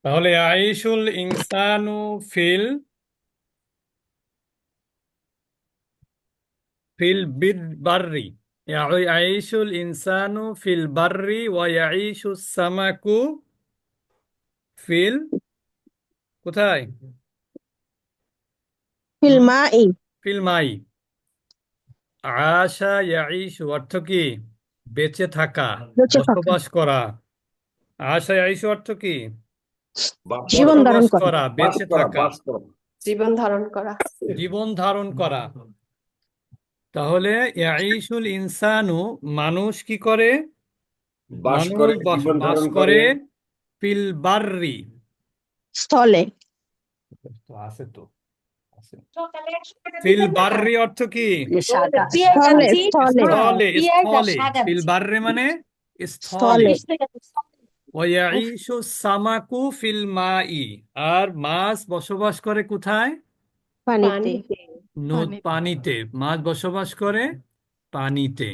তাহলে আইশুল ইনসানু ফিল ফিল বাররি, আইশুল ইনসানু ফিল বাররি ওয়া ইয়াইশু সামাকু ফিল কোথায়? ফিল মাই। ফিল মাই। আশা ইয়াইশু অর্থ কি? বেঁচে থাকা, বেঁচে থাকা, বসবাস করা। আশা ইয়াইশু অর্থ কি? জীবন ধারণ বসবাস করা। করা, বেঁচে থাকা, জীবন ধারণ করা। জীবন ধারণ করা। তাহলে ইয়াইশুল ইনসানু, মানুষ কি করে? বাস মানুষ করে, জীবন বাস ধারণ করে করে। ফিল বাররি। স্থলে। তো আছে তো, আছে। ফিল বাররি অর্থ কি? স্থলে, স্থলে, স্থলে, স্থলে। ফিল বাররি মানে স্থলে। স্থলে। ওয়াইশু সামাকু ফিল মাই, আর মাছ বসবাস করে কোথায়? পানিতে। পানিতে। মাছ বসবাস করে পানিতে।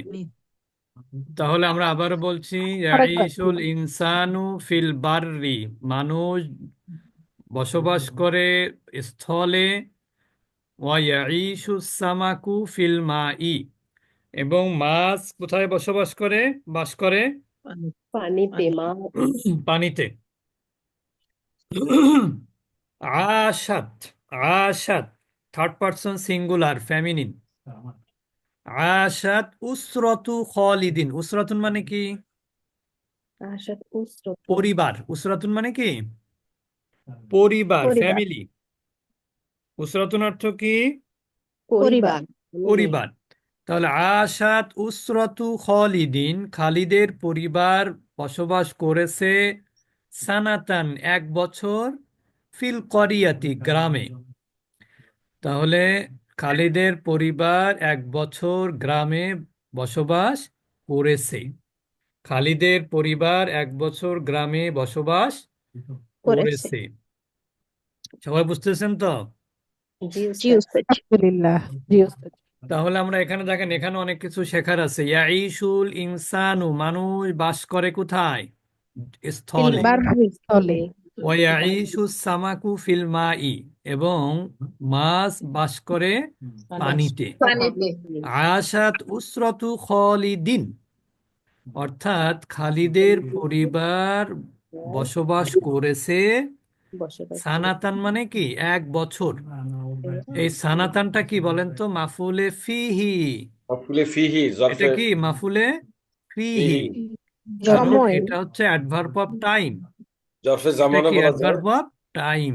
তাহলে আমরা আবারও বলছি, আরেকবার। ইয়াইশুল ইনসানু ফিল বাররি, মানুষ বসবাস করে স্থলে। ওয়া ইয়াইশু সামাকু ফিল মাই, এবং মাছ কোথায় বসবাস করে, বাস করে? পানিতে। মা পানিতে। আশাত, আশাত থার্ড পারসন সিঙ্গুলার ফেমিনিন। আশাত উসরতু খালিদিন, উসরাতুন মানে কি? আশাত উসরত। পরিবার। উসরাতুন মানে কি? পরিবার, পরিবার। ফ্যামিলি। উসরাতুন অর্থ কি? পরিবার। পরিবার। তাহলে আশাত উসরতু খালিদিন, খালিদের পরিবার বসবাস করেছে সানাতান, 1 বছর, ফিল করিয়াতি, গ্রামে। তাহলে খালিদের পরিবার 1 বছর গ্রামে বসবাস করেছে। খালিদের পরিবার 1 বছর গ্রামে বসবাস করেছে। করেছে। সবাই বুঝতেছেন তো? জি জি উস্তাদ। উস্তাদ। আলহামদুলিল্লাহ, জি উস্তাদ। তাহলে আমরা এখানে দেখেন, এখানে অনেক কিছু শেখার আছে। ইয়াইশুল ইনসানু, মানুষ বাস করে কোথায়? স্থলে। বাররি। স্থলে। ওয়াইশু সামাকু ফিল মাই, এবং মাছ বাস করে পানিতে। আশাত উসরতু খালিদিন, অর্থাৎ খালিদের পরিবার বসবাস করেছে বসবাস করে। সানাতান মানে কি? 1 বছর। এই সানাতানটা কি বলেন তো? মাফুলে ফিহি। মাফুলে ফিহি, এটা জরফে কি মাফুলে ফিহি? ফিহি, কারণ সময়। এটা হচ্ছে অ্যাডভার্ব অফ টাইম। জরফে এটা জামানও কি বলা যায়। Adverb of time.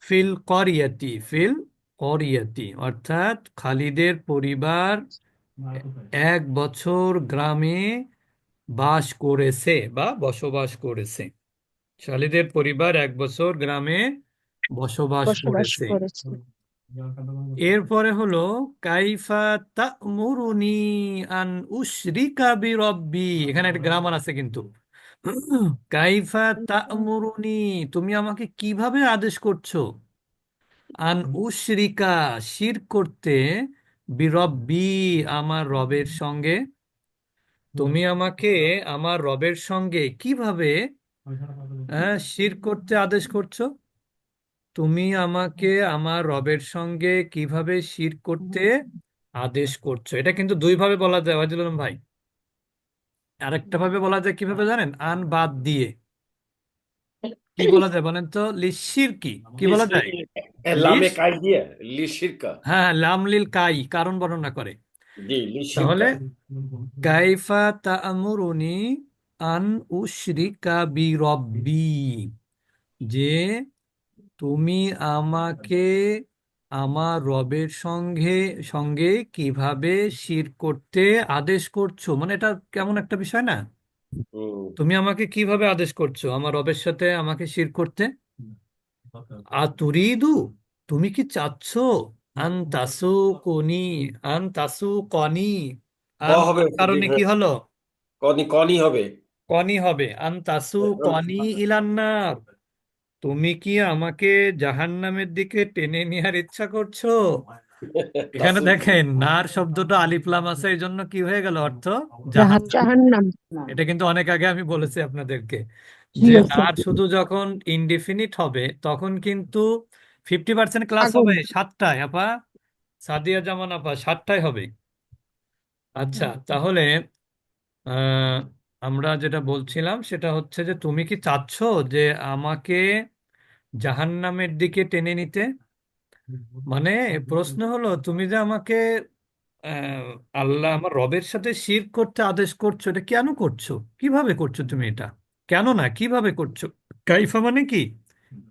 ফিল করিয়াতি, ফিল করিয়াতি, অর্থাৎ খালিদের পরিবার 1 বছর গ্রামে বাস করেছে বা বসবাস করেছে। খালিদের পরিবার 1 বছর গ্রামে বসবাস বসবাস করেছে। করেছে। এরপরে হলো কাইফা তা'মুরুনি আন উশরিকা বিরব্বি, এখানে একটা গ্রামার আছে কিন্তু। কাইফা তা'মুরুনি, তুমি আমাকে কিভাবে আদেশ করছো? আন উশরিকা, শিরক করতে, বিরব্বি, আমার রবের সঙ্গে। তুমি আমাকে আমার রবের সঙ্গে কিভাবে শিরক করতে আদেশ করছো? তুমি আমাকে আমার রবের সঙ্গে কিভাবে শিরক করতে আদেশ করছো? এটা কিন্তু দুইভাবে বলা যায় ওয়াজিল আলম ভাই। আরেকটা ভাবে বলা যায় কিভাবে জানেন? আন বাদ দিয়ে। কি বলা যায় বলেন তো? লিশিরকি কি বলা যায়? লামে লিশ, কাই দিয়ে লিশিরকা। হ্যাঁ, লাম লিল কাই, কারণ বর্ণনা করে। জি, তাহলে লিশিরকা। কাইফা তা'মুরুনি আন উশরিকা বিরব্বি, যে তুমি আমাকে আমার রবের সঙ্গে সঙ্গে কিভাবে শিরক করতে আদেশ করছো। মানে এটা কেমন একটা বিষয় না? হুম। তুমি আমাকে কিভাবে আদেশ করছো আমার রবের সাথে আমাকে শিরক করতে? আতুরিদু, তুমি কি চাচ্ছো? আনতাসু কনি, আনতাসু কনি, ক আন হবে, জি, কারণে কি হ্যাঁ, হলো? কনি কনি হবে। কনি হবে। আনতাসু কনি ইলান্নার, তুমি কি আমাকে জাহান্নামের দিকে টেনে নেওয়ার ইচ্ছা করছো? এখানে তাসুক দেখেন নার শব্দটা আলিফ লাম আছে, এই জন্য কি হয়ে গেল অর্থ? জাহান জাহান্নাম। জাহান্নাম। এটা কিন্তু অনেক আগে আমি বলেছি আপনাদেরকে জি যে আছে নার শুধু যখন ইনডিফিনিট হবে তখন কিন্তু 50% ক্লাস আগুন। হবে 7টায় আপা, সাদিয়া জামান আপা 7টায় হবে। আচ্ছা, তাহলে আহ, আমরা যেটা বলছিলাম সেটা হচ্ছে যে তুমি কি চাচ্ছ যে আমাকে জাহান্নামের দিকে টেনে নিতে? মানে প্রশ্ন হলো, তুমি যে আমাকে আহ, আল্লাহ আমার রবের সাথে শিরক করতে আদেশ করছো, এটা কেন করছো? কিভাবে করছো তুমি এটা? কেন না, কিভাবে করছো? কাইফা মানে কি,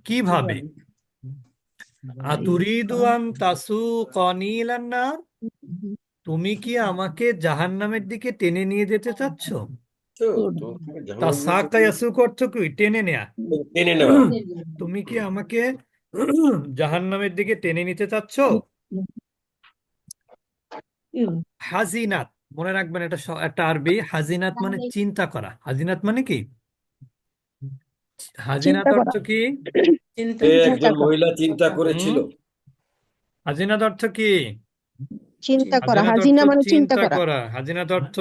কিভাবে? আতুরিদু আন তাসুকানি ইলান নার, তুমি কি আমাকে জাহান্নামের দিকে টেনে নিয়ে যেতে চাচ্ছ? তো তোমাকে তা জাহান্নামের দিকে সাকা ইয়াসুক অর্থ কি? টেনে নেয়া। টেনে নেওয়া। তুমি কি আমাকে জাহান্নামের দিকে টেনে নিতে চাচ্ছ? হাজিনাত, মনে রাখবেন এটা একটা আরবি। হাজিনাত মানে চিন্তা করা। হাজিনাত মানে কি? হাজিনাত চিন্তা অর্থ করা। কি? সে চিন্তা একজন করা। মহিলা চিন্তা হুম, করেছিল। হাজিনাত অর্থ কি? চিন্তা করা। হাজিনাত অর্থ হাজিনা মানে চিন্তা চিন্তা করা। করা। হাজিনাত অর্থ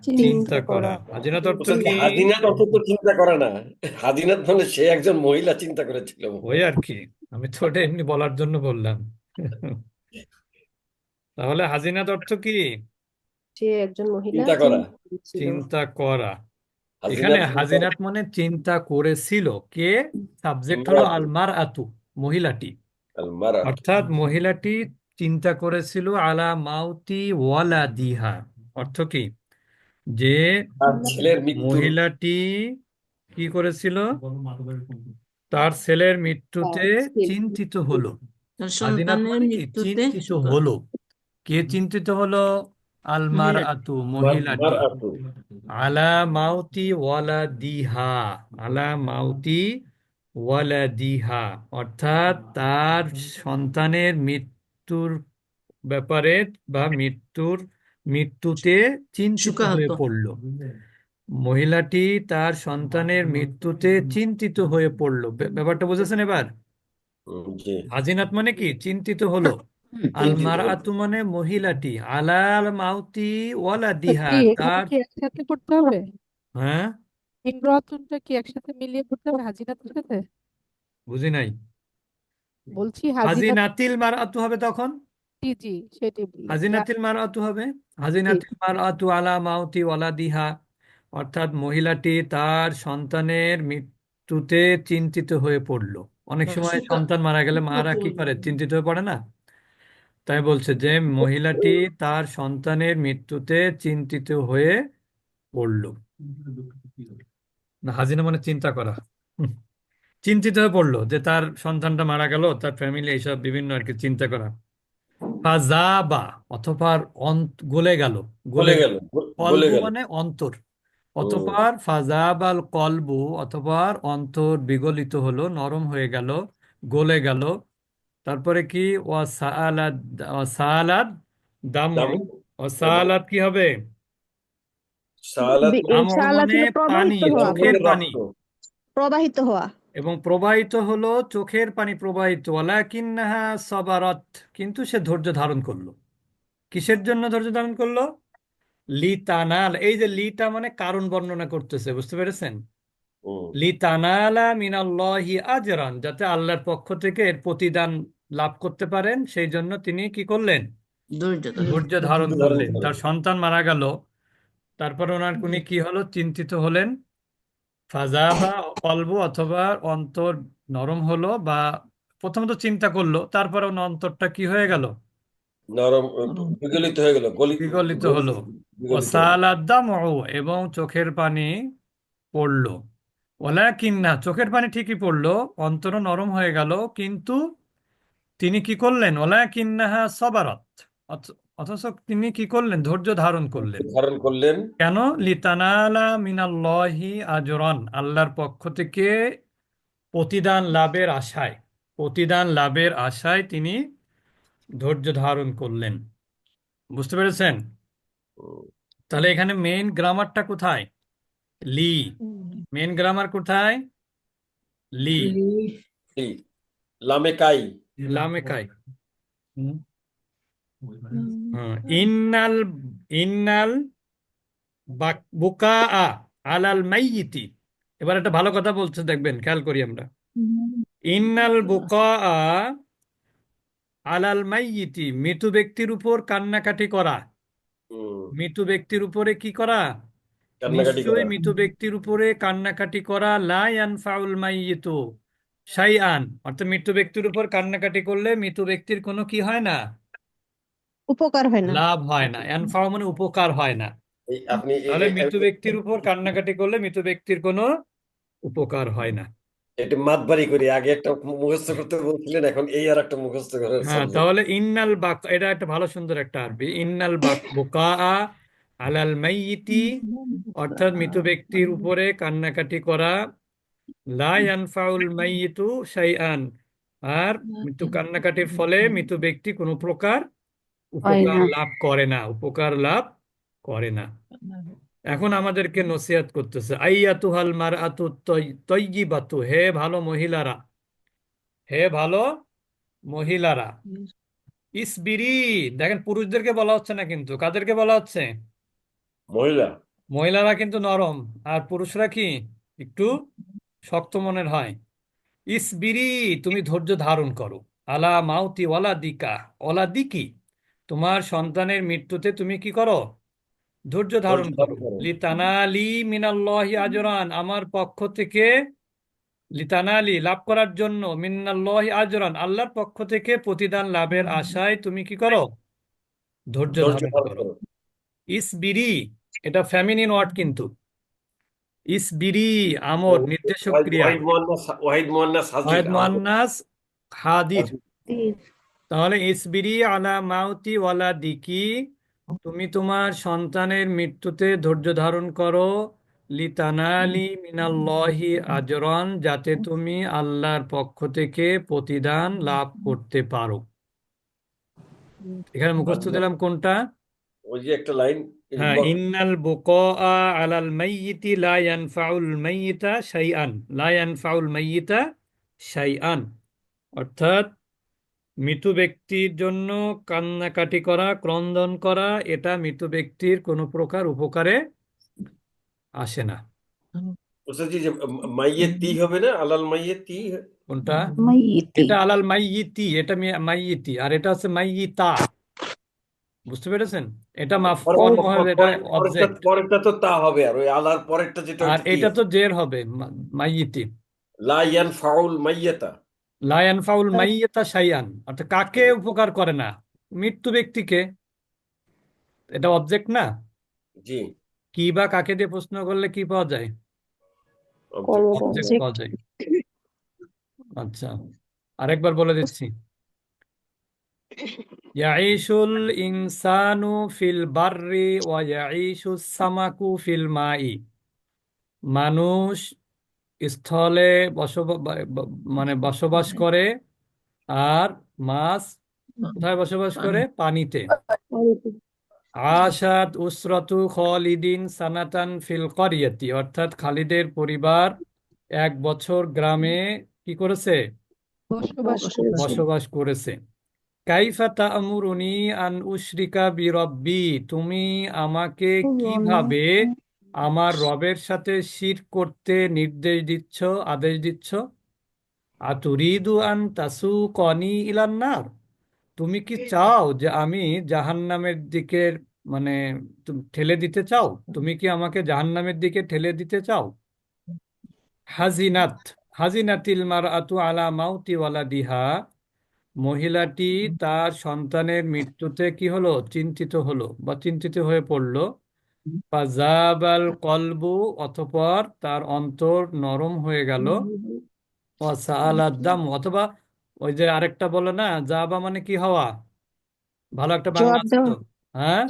চিন্তা চিন্তা করা। করা। হাজিনাত অর্থ বলছে কি? হাজিনাত অর্থ তো চিন্তা করা না। হাজিনাত মানে সে একজন মহিলা চিন্তা করেছিল। ওই আর কি, আমি তো ওটা এমনি বলার জন্য বললাম। তাহলে হাজিনাত অর্থ কি? সে একজন মহিলা চিন্তা করা। চিন্তা করেছিল। চিন্তা করা। এখানে হাজিনাত হাজিনাত মানে চিন্তা করেছিল কে? সাবজেক্ট হলো ইমরাতু আলমার আতু, মহিলাটি। আল মারাত। অর্থাৎ মহিলাটি চিন্তা করেছিল আলা মাউতি ওয়ালাদিহা। অর্থ কি? যে তার ছেলের মৃত্যুর। মহিলাটি কি করেছিল? তার ছেলের মৃত্যুতে চিন্তিত হলো। তার আদিনাত সন্তানের মানে কি? মৃত্যুতে চিন্তিত হলো। কে চিন্তিত হলো? আলমার মহিলাটি আতু, মহিলাটি। মারাতু আলা মাউতি ওয়ালাদিহা, আলা মাউতি ওয়ালাদিহা, অর্থাৎ তার সন্তানের মৃত্যুর ব্যাপারে বা মৃত্যুতে চিন্তিত হয়ে সুখাহত। পড়ল। মহিলাটি তার সন্তানের মৃত্যুতে চিন্তিত হয়ে পড়ল। ব্যাপারটা বুঝেছেন এবার? জি হাজিনাত মানে কি? চিন্তিত হলো। চিন্তিত আলমার হল। আতু মানে মহিলাটি, আলাল মাউতি ওয়ালাদিহা, কি এখানে তার। কি একসাথে পড়তে হবে? হ্যাঁ, ইমরাতুনটা কি একসাথে মিলিয়ে পড়তে হবে হাজিনাতের সাথে? বুঝি নাই। বলছি হাজিনাত। হাজিনাতিল মার আতু হবে তখন। জি জি, সেটাই বললাম যে হাজিনাতিল মার আতু হবে। জি। হাজিনাতিল মার আতু আলা মাউতি ওয়ালাদিহা, অর্থাৎ মহিলাটি তার সন্তানের মৃত্যুতে চিন্তিত হয়ে পড়ল। অনেক সময় সুখা সন্তান মারা গেলে মারা কি করে? চিন্তিত হয়ে পড়ে না? তাই বলছে যে মহিলাটি তার সন্তানের মৃত্যুতে চিন্তিত হয়ে পড়ল। না, হাজিনা মানে চিন্তা করা। হুম, চিন্তিত হয়ে পড়লো যে তার সন্তানটা মারা গেল, তার ফ্যামিলি, এইসব বিভিন্ন আর কি চিন্তা করা। ফাজাবা, অথবা গলে গেল। গলে গলে গেল। গেল। গলে কলবু গেল। মানে অন্তর। হুম অতঃপর ফাজাবাল কলবু, অতঃপর অন্তর বিগলিত হলো, নরম হয়ে গেল, গলে গেল। তারপরে কি? ওয়াসাআলাদ, ওয়াসাআলাদ দামু। দাম ওয়াসাআলাদ কি হবে? সালাত দামু সালাত মানে হলো পানি, প্রবাহিত হওয়া। চোখের পানি। রক্ত। প্রবাহিত হওয়া। এবং প্রবাহিত হলো চোখের পানি প্রবাহিত। ওয়ালাকিন্নাহা সাবারাত, কিন্তু সে ধৈর্য ধারণ করলো। কিসের জন্য ধৈর্য ধারণ করলো? লিতানাল, এই যে লিটা মানে কারণ বর্ণনা করতেছে, বুঝতে পেরেছেন? হুম লিতানালা মিনাল্লাহি আজরান, যাতে আল্লাহর পক্ষ থেকে এর প্রতিদান লাভ করতে পারেন, সেই জন্য তিনি কি করলেন? ধৈর্য ধরো। ধৈর্য ধারণ ধারণ করলেন। করে। তার সন্তান মারা গেল, তারপর ওনার উনি কি হলো? চিন্তিত হলেন। ফাজাবা কলবু, অথবা অন্তর নরম হলো, বা প্রথমত চিন্তা করলো, তারপরে ওনার অন্তরটা কি হয়ে গেল? নরম বিগলিত হয়ে গেল। বিগলিত হলো। বিগলিত হলো। ওয়াসালাদ্দামউ, এবং চোখের পানি পড়লো। ওয়ালাকিন্না, চোখের পানি ঠিকই পড়লো, অন্তরও নরম হয়ে গেল, কিন্তু তিনি কি করলেন? ওয়ালাকিন্নাহা সাবারাত, অথচ তিনি কি করলেন? ধৈর্য ধারণ করলেন। ধারণ করলেন। কেন? লিতানালা মিনাল্লাহি আজরান, আল্লাহর পক্ষ থেকে প্রতিদান লাভের আশায়, প্রতিদান লাভের আশায় তিনি ধৈর্য ধারণ করলেন। বুঝতে পেরেছেন? হুম, তাহলে এখানে মেইন গ্রামারটা কোথায়? লি। মেইন গ্রামার কোথায়? লি। লি, লামে কাই। লামে কাই। হুম, ইন্নাল ইন্নাল বুকা আলাল মাইয়িতি। এবার একটা ভালো কথা বলছে, দেখবেন, খেয়াল করি আমরা। ইন্নাল বুকা আলাল মাইয়িতি, মৃত ব্যক্তির উপর কান্নাকাটি করা। হুম, মৃত ব্যক্তির উপরে কি করা? কান্নাকাটি নিশ্চয়ই করা। মৃত ব্যক্তির উপরে কান্নাকাটি করা লা ইয়ানফাউল মাইয়িতু শাইআন, অর্থাৎ মৃত ব্যক্তির উপর কান্নাকাটি করলে মৃত ব্যক্তির কোনো কি হয় না, উপকার হয় না। লাভ হয় না। ইয়ানফাউ মানে উপকার হয় না। আপনি তাহলে মৃত ব্যক্তির উপর কান্নাকাটি করলে মৃত ব্যক্তির কোনো উপকার হয় না। একটু মাতবাড়ি করি, আগে একটা মুখস্থ করতে বলছিলেন, এখন এই আর একটা মুখস্থ করার হ্যাঁ, সাবজেক্ট। তাহলে ইন্নাল বাক, এটা একটা ভালো সুন্দর একটা আরবি। ইন্নাল বুকা আলাল মাইয়িতি, অর্থাৎ মৃত ব্যক্তির উপরে কান্নাকাটি করা, লা ইয়ানফাউল মাইয়িতু শাইআন, আর মৃত্যু কান্নাকাটির ফলে মৃত ব্যক্তি কোনো প্রকার হয় উপকার না। লাভ করে না, উপকার লাভ করে না। এখন আমাদেরকে নসিহত করতেছে, আইয়াতুহাল মারআতু তয়্যিবাতু, হে ভালো মহিলারা, হে ভালো মহিলারা, ইসবিরি। দেখেন, পুরুষদেরকে বলা হচ্ছে না কিন্তু, কাদেরকে বলা হচ্ছে? মহিলা। মহিলারা কিন্তু নরম, আর পুরুষরা কি একটু শক্ত মনের হয়। ইসবিরি, তুমি ধৈর্য ধারণ করো। আলা মাউতি ওয়ালা দিকা, ওয়ালা দিকি, তোমার সন্তানের মৃত্যুতে তুমি কি করো? ধৈর্য ধারণ ধৈর্য করো। ধারণ করো। লিতানালি মিনাল্লাহি আজরান, আমার পক্ষ থেকে, লিতানালি লাভ করার জন্য, মিনাল্লাহি আজরান আল্লাহর পক্ষ থেকে প্রতিদান লাভের আশায় তুমি কি করো? ধৈর্য ধৈর্য ধারণ ধারণ করো। করো। ইসবিরি, এটা ফেমিনিন ওয়ার্ড কিন্তু। ইসবিরি আমর, ও- নির্দেশক ওয়াহিদ ক্রিয়া। ওয়াহিদ মুয়ান্নাস, ওয়াহিদ মুয়ান্নাস হাজির ওয়াহেদ হাজির মুয়ান্নাস হাদির। হাজির। তাহলে ইসবিরি আলা মাউতি ওয়ালা দিকি, তুমি তোমার সন্তানের মৃত্যুতে ধৈর্য ধারণ করো। লিতানালি মিনাল্লাহি আজরান, যাতে তুমি আল্লাহর পক্ষ থেকে প্রতিদান লাভ করতে পারো। এখানে মুখস্থ দিলাম কোনটা? ওই যে একটা লাইন, হ্যাঁ, ইন্নাল বুকা আলাল মাইয়িতি লা ইয়ানফাউল মাইয়িতা শাইআন, লা ইয়ানফাউল মাইয়িতা শাইআন, অর্থাৎ মৃত ব্যক্তির জন্য কান্নাকাটি করা, ক্রন্দন করা, এটা মৃত ব্যক্তির কোনো প্রকার উপকারে আসে না। বুঝতে যে মাইয়েতি হবে না, আলাল মাইয়েতি। কোনটা? মাইয়িতি। এটা আলাল মাইয়িতি, এটা মাইয়িতি, আর এটা হচ্ছে মাইয়িতা। বুঝতে পেরেছেন? এটা মাফউল হবে, এটা পরেরটা অবজেক্ট। পরেরটা তো তা হবে, আর ওই আলার পরেরটা যেটা আর ওইটা কি এটা হবে? তো জের হবে, মাইয়িতি। লা ইয়ানফাউল মাইয়াতা। লা ইয়ানফাউল মাইয়িতা শাইআন, অর্থাৎ কাকে উপকার করে না? মৃত্যু ব্যক্তিকে। এটা অবজেক্ট না? জি, কি বা কাকে দিয়ে প্রশ্ন করলে কি পাওয়া যায়? অবজেক্ট। Object Object. পাওয়া যায়। আচ্ছা, আরেকবার বলে দিচ্ছি। ইয়াঈশুল ইনসানু ফিল বাররি ওয়া ইয়াঈশুস সামাকু ফিল মাই, মানুষ স্থলে মানে বসবাস করে, আর মাছ কোথায় বসবাস করে? পানিতে। আশাদ উসরাতু খালিদিন সানাতান ফিল করিয়াতি, অর্থাৎ খালিদের পরিবার 1 বছর গ্রামে কি করেছে? বসবাস করেছে। বসবাস করেছে। কাইফা তা'মুরুনি আন উশরিকা বিরব্বি, তুমি আমাকে কিভাবে আমার রবের সাথে শিরক করতে নির্দেশ দিচ্ছ, আদেশ দিচ্ছ? আতুরিদু আন তাসুকনি ইলান নার, তুমি কি চাও যে আমি জাহান্নামের দিকে, মানে ঠেলে দিতে চাও? তুমি কি আমাকে জাহান্নামের দিকে ঠেলে দিতে চাও? হাজিনাত, হাজিনাতিল মারআতু আলা মাউতি ওয়ালাদিহা, মহিলাটি তার সন্তানের মৃত্যুতে কি হলো? চিন্তিত হলো বা চিন্তিত হয়ে পড়লো। ফাজাবাল কলবু, অতঃপর তার অন্তর নরম হয়ে গেল। ওয়াসাআলাদ দাম, অথবা ওই যে আরেকটা বলে না, জাবা মানে কি হওয়া, ভালো একটা বাংলা জবাব আছে তো। দেওয়া, হ্যাঁ,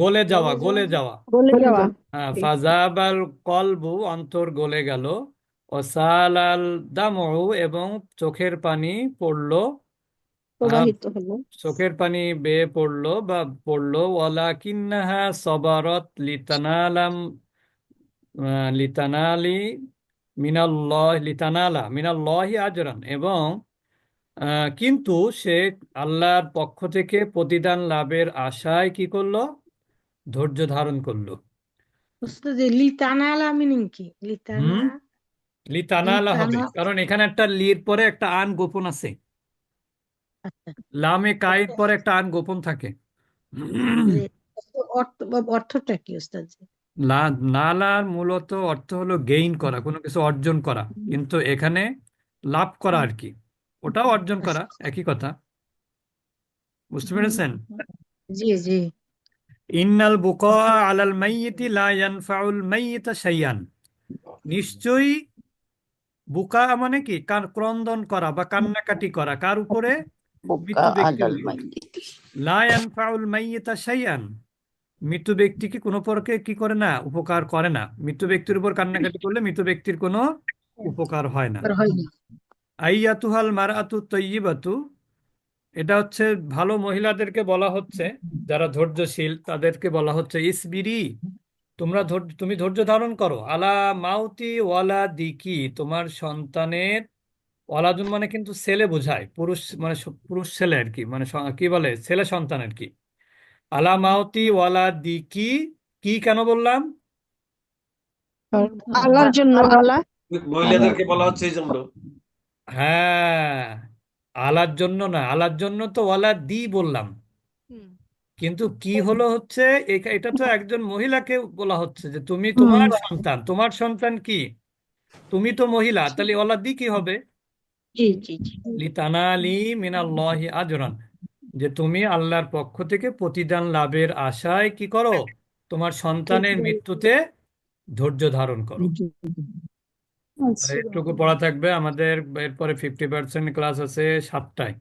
গলে যাওয়া, গলে যাওয়া। বলে যাওয়া। হ্যাঁ, ফাজাবাল কলবু, অন্তর গলে গেল। ওয়াসালাল দামউ, এবং চোখের পানি পড়লো, প্রবাহিত হলো। চোখের পানি বেয়ে পড়লো বা পড়লো। ওয়ালাকিন্নাহা সবারত লিতানালাম, লিতানালি মিনাল্লাহ, লিতানালা মিনাল্লাহি আজরান, এবং কিন্তু সে আল্লাহর পক্ষ থেকে প্রতিদান লাভের আশায় কি করলো? ধৈর্য ধারণ করলো। উস্তাদ লিতানা আলা মিনিং কি লিতানা হুম লিতানালা হবে, লিতানা কারণ এখানে একটা লির পরে একটা আন গোপন আছে। আচ্ছা লামে কায়ের পরে একটা আন গোপন থাকে। যে অর্থ অর্থটা কি উস্তাদ জি? নালার মূলত অর্থ হলো গেইন করা, কোনো কিছু অর্জন করা, কিন্তু এখানে লাভ করা আর কি, ওটাও অর্জন করা, আচ্ছা একই কথা। বুঝতে পেরেছেন? জি জি ইন্নাল বুকা আলাল মাইয়িতি লা ইয়ানফাউল মাইয়িতা শাইয়ান। নিশ্চয়ই বুকা মানে কি, ক্রন্দন করা বা কান্নাকাটি করা, কার উপরে? বুকা মৃত্যু ব্যক্তির আলাল উপরে। মাইয়িতি। লা ইয়ানফাউল মাইয়িতা শাইয়ান, মৃত্যু ব্যক্তি কি কোনো পরকে কি করে না, উপকার করে না। মৃত্যু ব্যক্তির উপর কান্নাকাটি করলে মৃত্যু ব্যক্তির কোনো উপকার হয় না। আর হয় না আইয়াতুহাল মারআতু তয়্যিবাতু, এটা হচ্ছে ভালো মহিলাদেরকে বলা হচ্ছে, যারা ধৈর্যশীল তাদেরকে বলা হচ্ছে ইসবিরি, তুমি ধৈর্য ধারণ করো, আলা মাউতি ওয়ালা দিকি, তোমার সন্তানের, ওয়ালাদুন মানে কিন্তু ছেলে বোঝায়, পুরুষ মানে পুরুষ ছেলে আর কি, মানে কি বলে, ছেলে সন্তান আর কি। আলা মাউতি ওয়ালা দিকি, কি কেন বললাম? আল্লাহর জন্য আল্লাহ মহিলাদেরকে বলা হচ্ছে এই জন্য। হ্যাঁ, আলার জন্য না, আলার জন্য তো ওয়ালা দি বললাম, হুম কিন্তু কি হলো হচ্ছে, এটা তো একজন মহিলাকে বলা হচ্ছে যে তুমি হুম তোমার সন্তান কি, তুমি তো মহিলা, তাহলে ওয়ালা দি কি হবে? জি জি জি লিতানালি মিনাল্লাহি আজরান, যে তুমি আল্লাহর পক্ষ থেকে প্রতিদান লাভের আশায় কি করো? তোমার সন্তানের মৃত্যুতে ধৈর্য ধারণ করো। আর আচ্ছা একটুকু পড়া থাকবে আমাদের, এরপরে 50% ক্লাস আছে 7টায়।